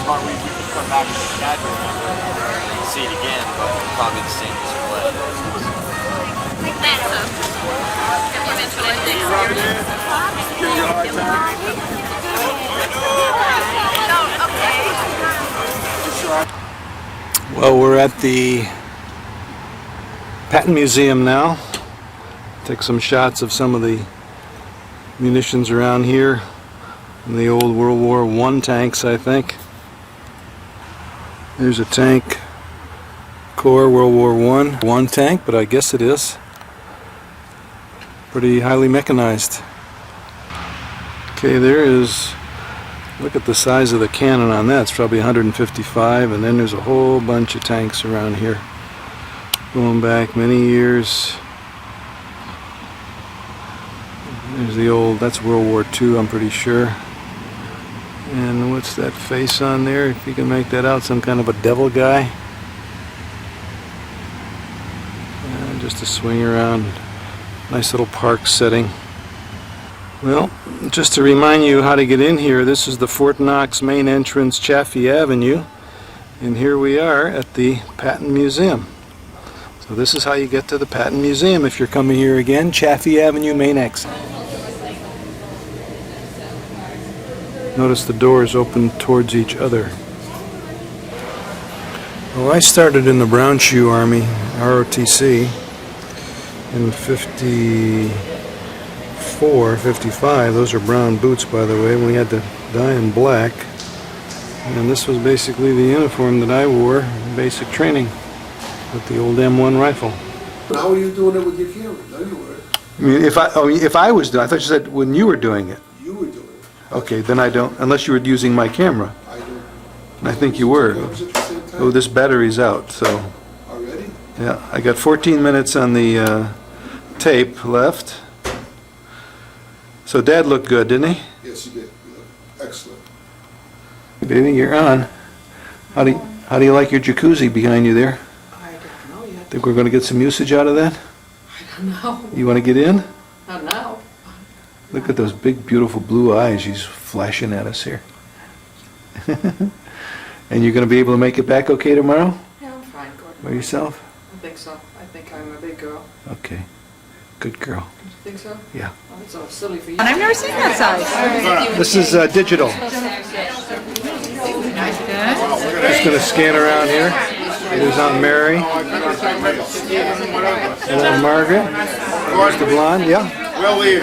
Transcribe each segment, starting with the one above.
part we could come back to the schedule and see it again, but probably the same display. Well, we're at the Patton Museum now. Take some shots of some of the munitions around here. And the old World War I tanks, I think. There's a tank, Corps World War I. One tank, but I guess it is. Pretty highly mechanized. Okay, there is, look at the size of the cannon on that. It's probably 155, and then there's a whole bunch of tanks around here. Going back many years. There's the old, that's World War II, I'm pretty sure. And what's that face on there? If you can make that out, some kind of a devil guy. Just a swing around. Nice little park setting. Well, just to remind you how to get in here, this is the Fort Knox main entrance, Chaffee Avenue. And here we are at the Patton Museum. So this is how you get to the Patton Museum if you're coming here again, Chaffee Avenue main exit. Notice the doors open towards each other. Well, I started in the Brown Shoe Army, ROTC, in 54, 55. Those are brown boots, by the way. We had to dye them black. And this was basically the uniform that I wore in basic training with the old M1 rifle. How are you doing it with your camera? No, you weren't. I mean, if I was doing it, I thought you said when you were doing it. You were doing it. Okay, then I don't, unless you were using my camera. I don't. I think you were. Oh, this battery's out, so. Already? Yeah, I got 14 minutes on the tape left. So Dad looked good, didn't he? Yes, you did. You look excellent. Baby, you're on. How do you like your jacuzzi behind you there? I don't know yet. Think we're going to get some usage out of that? I don't know. You want to get in? Not now. Look at those big, beautiful blue eyes she's flashing at us here. And you're going to be able to make it back okay tomorrow? Yeah, I'm fine, Gordon. By yourself? I think so. I think I'm a big girl. Okay. Good girl. You think so? Yeah. Oh, it's all silly for you. I've never seen that size. This is digital. Just going to scan around here. Here's Aunt Mary. And then Margaret. There's the blonde. Yeah. Well, here.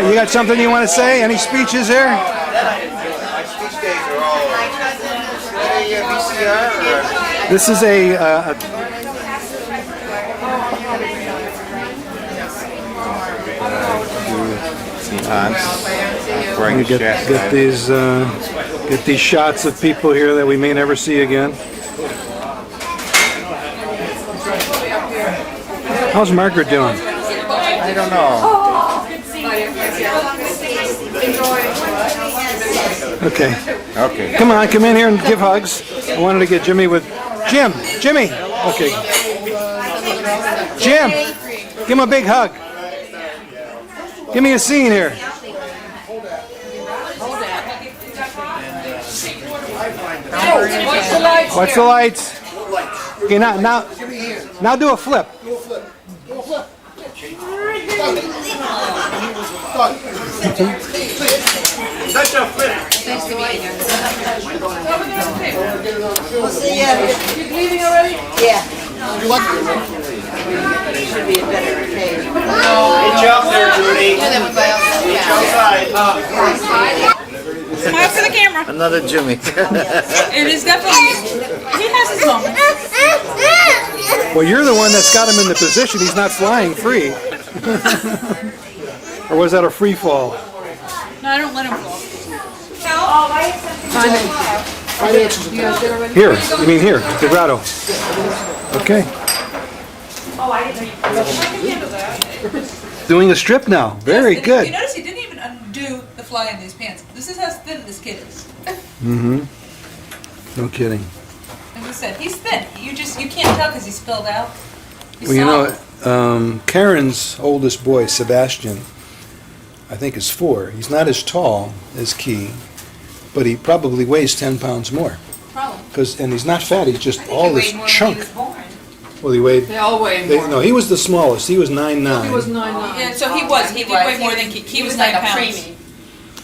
You got something you want to say? Any speeches there? My speech days are all VCR or? This is get these shots of people here that we may never see again. How's Margaret doing? I don't know. Okay. Okay. Come on, come in here and give hugs. I wanted to get Jimmy with Jimmy. Okay. Jim, give him a big hug. Give me a scene here. Watch the lights. Okay, now do a flip. Such a flip. Nice to meet you. We'll see you. You leaving already? Yeah. Should be a better occasion. Get you up there, Judy. Get outside. Smile for the camera. Another Jimmy. It is definitely, he has his moments. Well, you're the one that's got him in the position. He's not flying free. Or was that a free fall? No, I don't let him fall. Here, you mean here, the Grotto. Okay. Doing a strip now. Very You good. notice he didn't even undo the fly in these pants. This is how thin this kid is. Mm-hmm. No kidding. As I said, he's thin. You can't tell because he's spilled out. He's Well, you solid. know, Karen's oldest boy, Sebastian, I think is 4. He's not as tall as Keye, but he probably weighs 10 pounds more. Probably. And he's not fat, he's just I think all he this weighed more when chunk. he was born. Well, he weighed, They all weigh more. no, he was the smallest, he was 9'9". He was 9'9". Yeah, so he did weigh more than he was 9 like a pounds. preemie.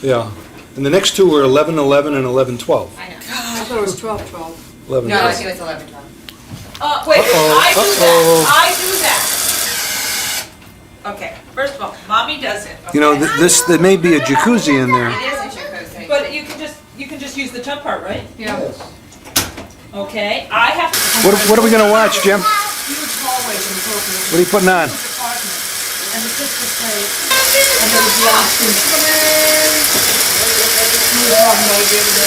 Yeah. And the next two were 11'11" and 11'12". I know. I thought it was 12'12". 11'12". No, I think it was 11, 12. Wait, I do that. Okay, first of all, mommy does it. You know, okay? there may be a jacuzzi in there. It is a jacuzzi. But you can just use the tub part, right? Yeah. Okay, I have to. What are we gonna watch, Jim? Huge hallways in Fulke. What are you putting on? And the sister played. And there was the Austin. Come in. We were talking about it the other day.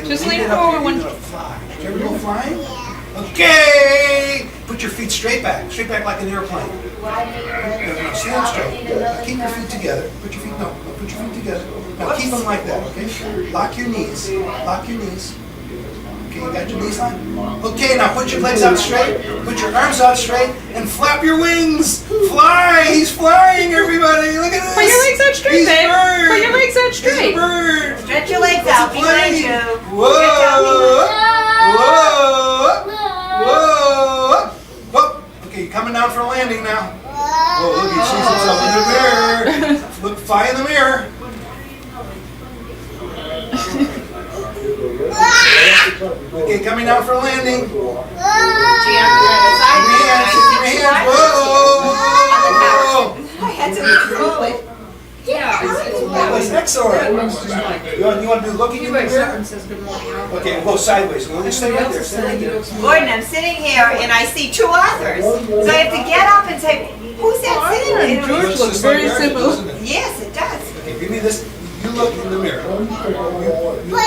Just lean forward when. Did you ever go flying? Okay! Put your feet straight back like an airplane. Now stand straight. Keep your feet together. Put your feet together. Now keep them like that, okay? Lock your knees. Okay, you got your knees locked? Okay, now put your legs out straight. Put your arms out straight and flap your wings. Fly! He's flying, everybody! Look at this! Put your legs out straight, He's a babe. bird. Put your legs out He's straight. a bird. Stretch your legs out behind Plane. you. Whoa! Whoa! Okay, you're coming down for a landing now. Whoa, look, he sees himself in the mirror. Look, fly in the mirror. Okay, coming down for a landing. Hands. Whoa! I had to control it. That was excellent. You want to do looking in the mirror? says good morning. Okay, we'll go sideways. We'll just stay right there. Stay right there. Gordon, I'm sitting here and I see two authors. So I have to get up and say, who's that sitting there? George looks very simple. Yes, it does. Okay, give me this. You look in the mirror. You look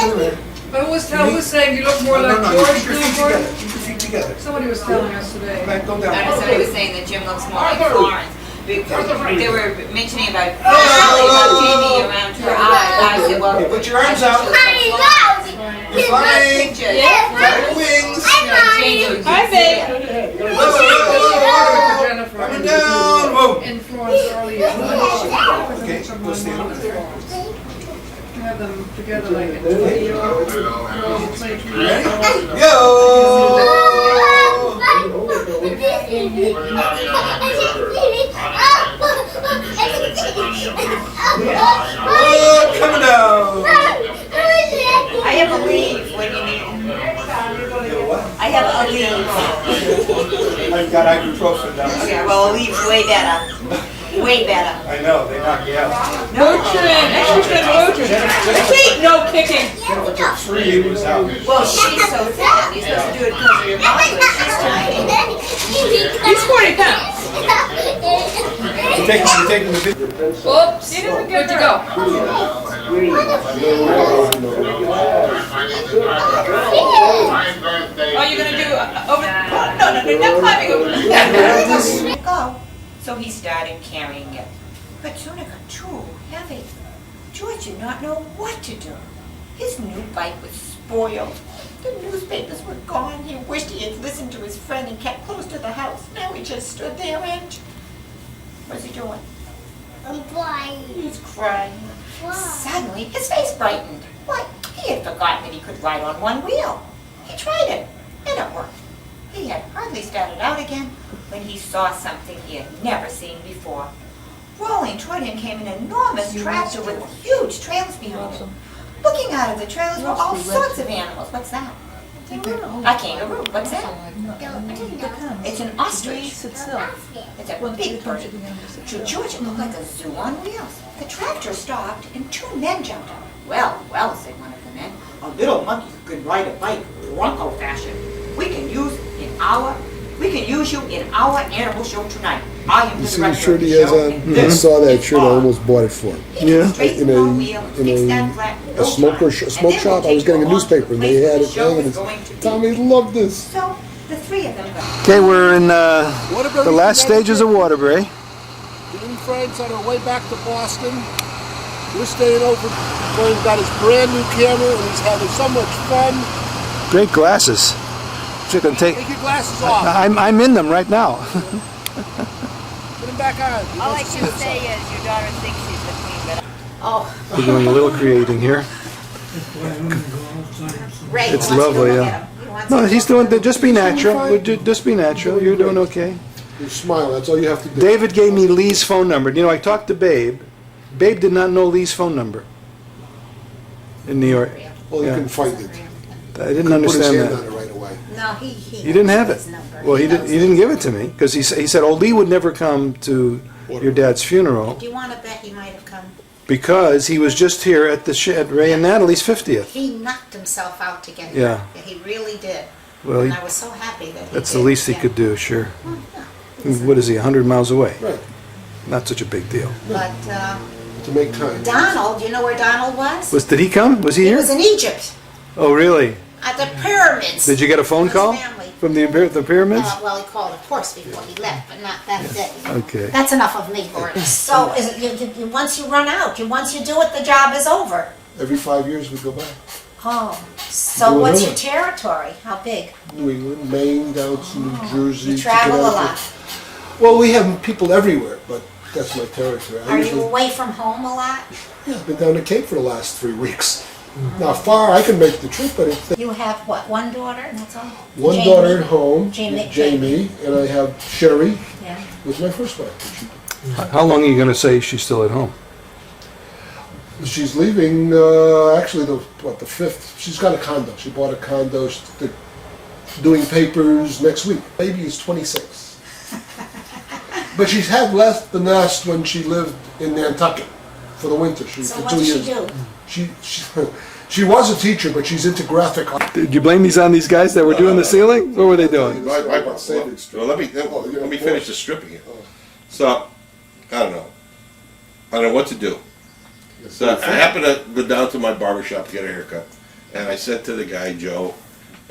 in the mirror. But who was saying you look more No, like no, George keep your than feet Gordon? together. Keep your feet together. Somebody was telling us today. Back, go down. Somebody was saying that Jim looks more like Florence. Because they were mentioning about Oh. Jamie around her eyes. I said, well, Okay, put your arms out. You're flying. picture. Flap your wings. Hi, babe. Whoa. Jennifer. Coming down. Whoa. In Florence earlier. Okay, go stand over there. Have them together like a video. Ready? Go. Oh, coming down. I have a leave when you need it. I have a leave. I've got ibuprofen down. Okay, well, a leave's way better. Way better. I know, they knock you out. Repeat, no kicking. Jennifer 3 was out. Well, she's so thin. You're supposed to do it because of your mom, but she's tiny. He's 40 pounds. You take them to video. Oops. Good to go. Oh, you're gonna do over? No, not climbing over. Go. So he started carrying it. But soon it got too heavy. George did not know what to do. His new bike was spoiled. The newspapers were gone. He wished he had listened to his friend and kept close to the house. Now he just stood there and... What's he doing? I'm flying. He's crying. Suddenly, his face brightened. Why, he had forgotten that he could ride on one wheel. He tried it, and it worked. He had hardly started out again when he saw something he had never seen before. Rolling toward him came an enormous tractor with huge trails behind it. Looking out of the trailers were all sorts of animals. What's that? A kangaroo. What's that? It's an ostrich. It's a big bird. To George, it looked like a zoo on wheels. The tractor stopped and two men jumped out. Well, well, said one of the men, a little monkey who can ride a bike Bronco fashion. We can use you in our animal show tonight. I am You the see the director shirt of the he has show, on? and I this saw that is shirt, I Bob. almost bought it for him. He can straighten In the a- wheel, in fix a- that flat, A no smoke trouble. smoke And then shop, we'll I was take getting a you along to newspaper, the and place they where had the it show hanging. is going to be. Tommy loved this. So the three of them got Okay, we're in the last stages of Waterbury. Me and friends on our way back to Boston. We're staying over. Gordon's got his brand new camera and he's having so much fun. Great glasses. Just gonna take. Take your glasses off. I'm in them right now. Put back on. He All I wants to can see say himself. is your daughter thinks she's the queen, but Oh, We're doing a little creating here. Ray It's wants to go lovely, look yeah. at him. He wants No, to he's go doing, just be natural. fine. Just be natural. You're doing okay. You smile. That's all you have to do. David gave me Lee's phone number. You know, I talked to Babe. Babe did not know Lee's phone number in New York. Well, you Yeah. can find it. I didn't Put his understand hand that. on it right away. No, he He didn't have it. knows his number. Well, he knows didn't give it to me because he said, "Oh, Lee would never come to your dad's funeral Do you want to bet he might have come? because he was just here at at Ray and Natalie's 50th." He knocked himself out to get Yeah. here. He really did. Well, And I was so happy that he that's the did. least he Yeah. could do. Sure. Well, yeah. What is he? 100 miles away. Right. Not such a big deal. But To make time. Donald, you know where Donald was? Did he come? Was he He here? was in Egypt Oh, really? at the pyramids. Did you get a phone His call family. from the pyramids? Well, he called, of course, before he left, but not that day. Okay. That's enough of me, Gordon. So, is it, once you run out, once you do it, the job is over. Every 5 years we go back. Oh, so Do what's another. your territory? How big? New England, Maine, down to New Jersey. You to travel a Connecticut. lot. Well, we have people everywhere, but that's my territory. I Are you usually away from home a lot? I've been down to Cape for the last 3 weeks. Now, far I can make the trip, but it's You have what, one daughter, that's all? one Jamie? daughter at home, Jamie. and I have Sherry, Yeah. was my first wife. How long are you going to say she's still at home? She's leaving, actually, the 5th. She's got a condo. She bought a condo. They're doing papers next week. Baby is 26. But she's had less than us when she lived in Nantucket for the winter. So For what 2 does she years. do? She was a teacher, but she's into graphic art. Did you blame these on these guys that were doing the ceiling? What were they doing? Well, let me finish the stripping here. So, I don't know. I don't know what to do. So I happened to go down to my barbershop to get a haircut, and I said to the guy, Joe,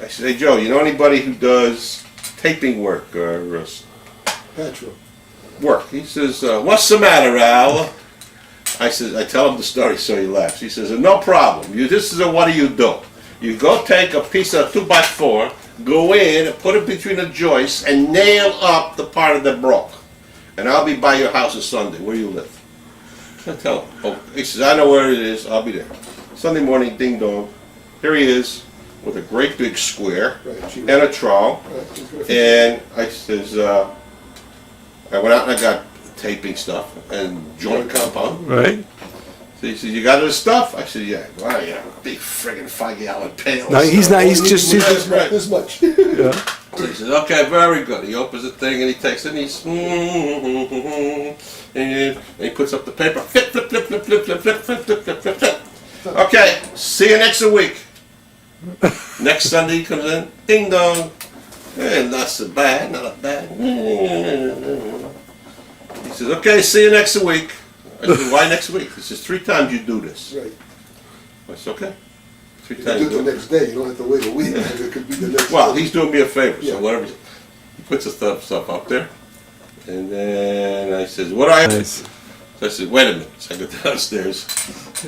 I said, "Hey Joe, you know anybody who does taping work or Natural. work?" He says, "What's the matter, Al?" I said, I tell him the story, so he laughs. He says, "No problem. What do you do? You go take a piece of 2x4, go in and put it between the joists and nail up the part of the broke. And I'll be by your house on Sunday. Where you live?" I tell him. Oh, he says, "I know where it is. I'll be there." Sunday morning, ding dong. Here he is with a great big square and a trowel. And I says, I went out and I got taping stuff and joint compound. Right? So he says, "You got the stuff?" I said, "Yeah." Well, yeah, big friggin' 5-gallon pail. No, he's not. He's just. That's right. This much. Yeah. So he says, "Okay, very good." He opens the thing and he takes it and he's and he puts up the paper. Flip, flip, flip, flip, flip, flip, flip, flip, flip, flip, flip, flip. Okay, see you next week. Next Sunday he comes in, ding dong. Not so bad, not bad. He says, "Okay, see you next week." I said, "Why next week?" He says, 3 times you do this. Right. I said, "Okay." 3 You times. can do you it the next day. You don't have to wait a week. It could be the next Well, day. he's doing me a favor, Yeah. so whatever. He puts the stuff up there. And then I says, "What do I have?" Nice. So I said, "Wait a minute." So I go downstairs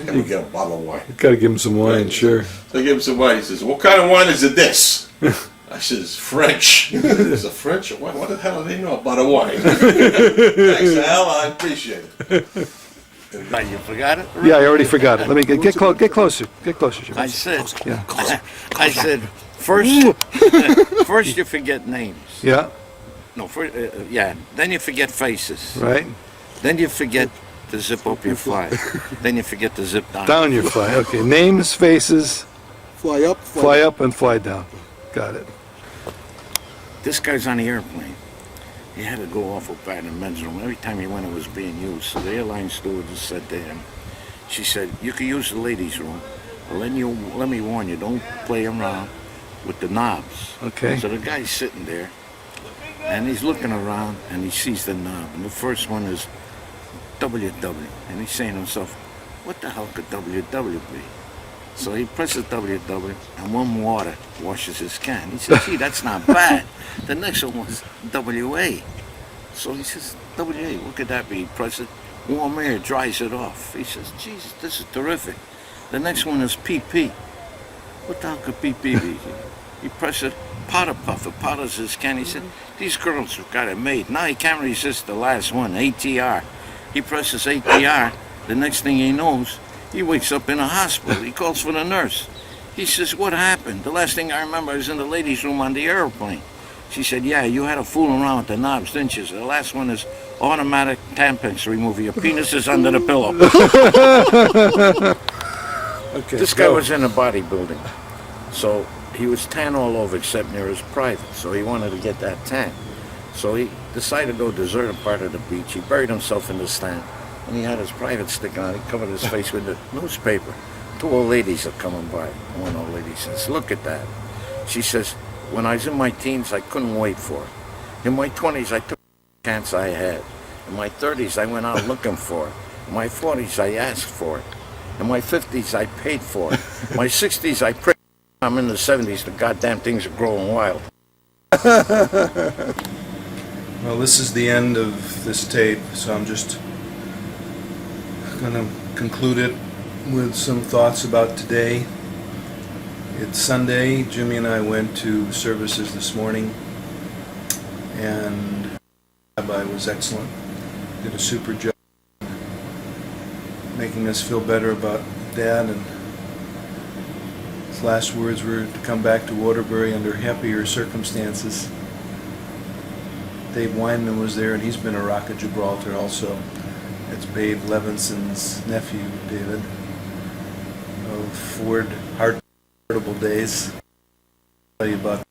and we get a bottle of wine. Got to give him some wine, sure. So I give him some wine. He says, "What kind of wine is it this?" I says, "French." He says, "French? What the hell do they know about a wine?" Thanks, Al. I appreciate it. You forgot it? Yeah, I already forgot it. Let me get closer. Get closer. Jim. I said, Yeah. I said, first you forget names. Yeah. No, then you forget faces. Right. Then you forget to zip up your fly. Then you forget to zip down. Down your fly. Okay. Names, faces, Fly up, fly up, and fly down. Got it. This guy's on the airplane. He had to go awful bad in the men's room. Every time he went, it was being used. So the airline stewardess said to him, she said, "You can use the ladies' room. But let me warn you, don't play around with the knobs." Okay. So the guy's sitting there, and he's looking around, and he sees the knob. And the first one is WW. And he's saying to himself, what the hell could WW be? So he presses WW, and warm water washes his can. He says, "Gee, that's not bad." The next one was WA. So he says, "WA, what could that be?" He presses it, warm air dries it off. He says, "Jesus, this is terrific." The next one is PP. What the hell could PP be? He presses it, powder puff. Powders his can. He said, these girls have got it made. Now he can't resist the last one, ATR. He presses ATR. The next thing he knows, he wakes up in a hospital. He calls for the nurse. He says, what happened? The last thing I remember is in the ladies' room on the airplane. She said, yeah, you had a fool around with the knobs, didn't you? So the last one is automatic tampons remover. Your penis is under the pillow. Okay, This guy was in a bodybuilding. So he was tan all over except near his private. So he wanted to get that tan. So he decided to go desert a part of the beach. He buried himself in the sand. And he had his private sticking out. He covered his face with the newspaper. 2 old ladies are coming by. One old lady says, look at that. She says, when I was in my teens, I couldn't wait for it. In my 20s, I took the chance I had. In my 30s, I went out looking for it. In my 40s, I asked for it. In my 50s, I paid for it. In my 60s, I prayed. I'm in the 70s, the goddamn things are growing wild. Well, this is the end of this tape, so I'm just going to conclude it with some thoughts about today. It's Sunday. Jimmy and I went to services this morning, and the rabbi was excellent. Did a super job making us feel better about Dad, and his last words were to come back to Waterbury under happier circumstances. Dave Weinman was there, and he's been a Rock of Gibraltar also. It's Babe Levinson's nephew, David, of Ford Heartable Days. I'll tell you about